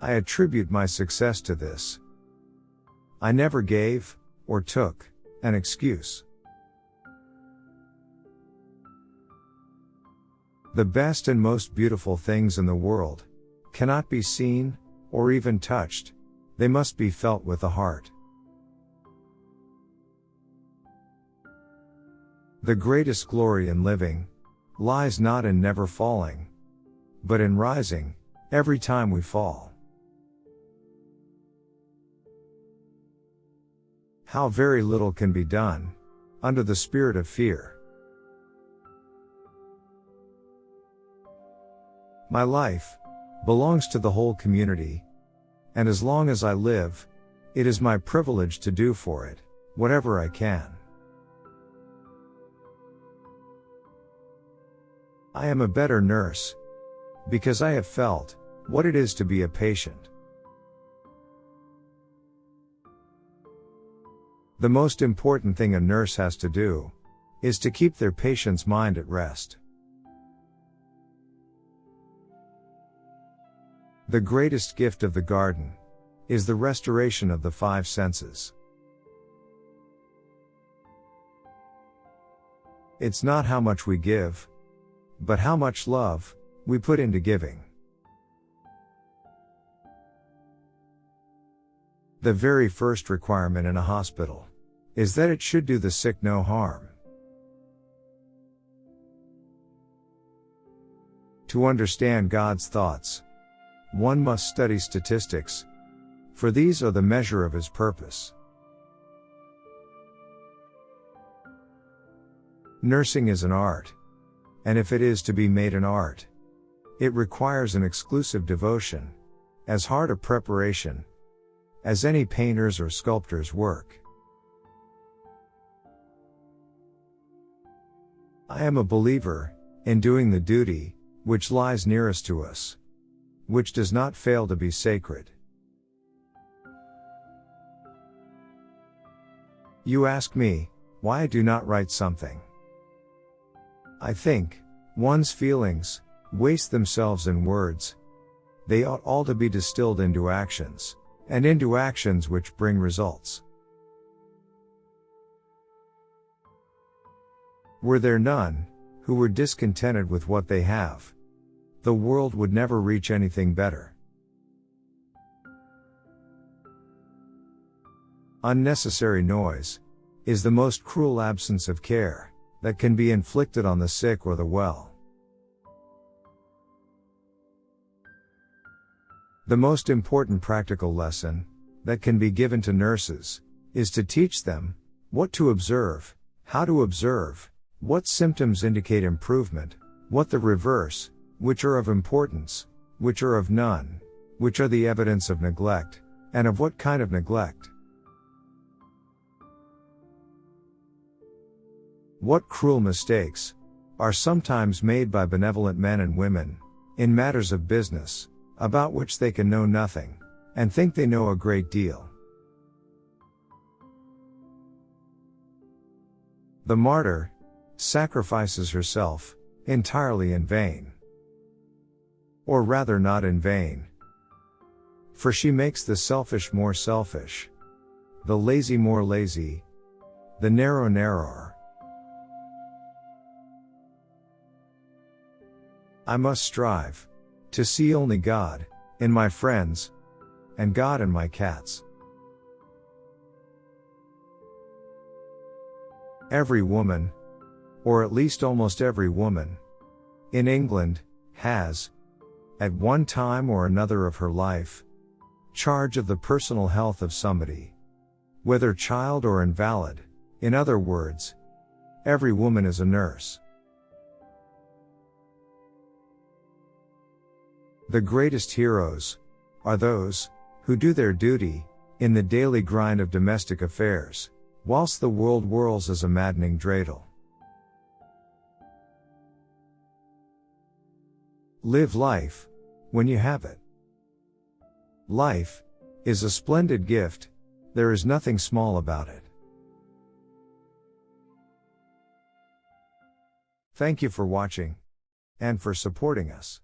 I attribute my success to this. I never gave, or took, an excuse. The best and most beautiful things in the world cannot be seen, or even touched. They must be felt with the heart. The greatest glory in living lies not in never falling, but in rising every time we fall. How very little can be done under the spirit of fear. My life belongs to the whole community, and as long as I live, it is my privilege to do for it whatever I can. I am a better nurse because I have felt what it is to be a patient. The most important thing a nurse has to do is to keep their patient's mind at rest. The greatest gift of the garden is the restoration of the five senses. It's not how much we give, but how much love we put into giving. The very first requirement in a hospital is that it should do the sick no harm. To understand God's thoughts, one must study statistics, for these are the measure of His purpose. Nursing is an art, and if it is to be made an art, it requires an exclusive devotion, as hard a preparation as any painter's or sculptor's work. I am a believer in doing the duty which lies nearest to us, which does not fail to be sacred. You ask me why I do not write something. I think one's feelings waste themselves in words. They ought all to be distilled into actions, and into actions which bring results. Were there none who were discontented with what they have, the world would never reach anything better. Unnecessary noise is the most cruel absence of care that can be inflicted on the sick or the well. The most important practical lesson that can be given to nurses is to teach them what to observe, how to observe, what symptoms indicate improvement, what the reverse, which are of importance, which are of none, which are the evidence of neglect, and of what kind of neglect. What cruel mistakes are sometimes made by benevolent men and women in matters of business, about which they can know nothing, and think they know a great deal. The martyr sacrifices herself entirely in vain. Or rather not in vain. For she makes the selfish more selfish, the lazy more lazy, the narrow narrower. I must strive to see only God in my friends, and God in my cats. Every woman, or at least almost every woman, in England, has, at one time or another of her life, charge of the personal health of somebody, whether child or invalid. In other words, every woman is a nurse. The greatest heroes are those who do their duty in the daily grind of domestic affairs, whilst the world whirls as a maddening dreidel. Live life when you have it. Life is a splendid gift, there is nothing small about it. Thank you for watching, and for supporting us.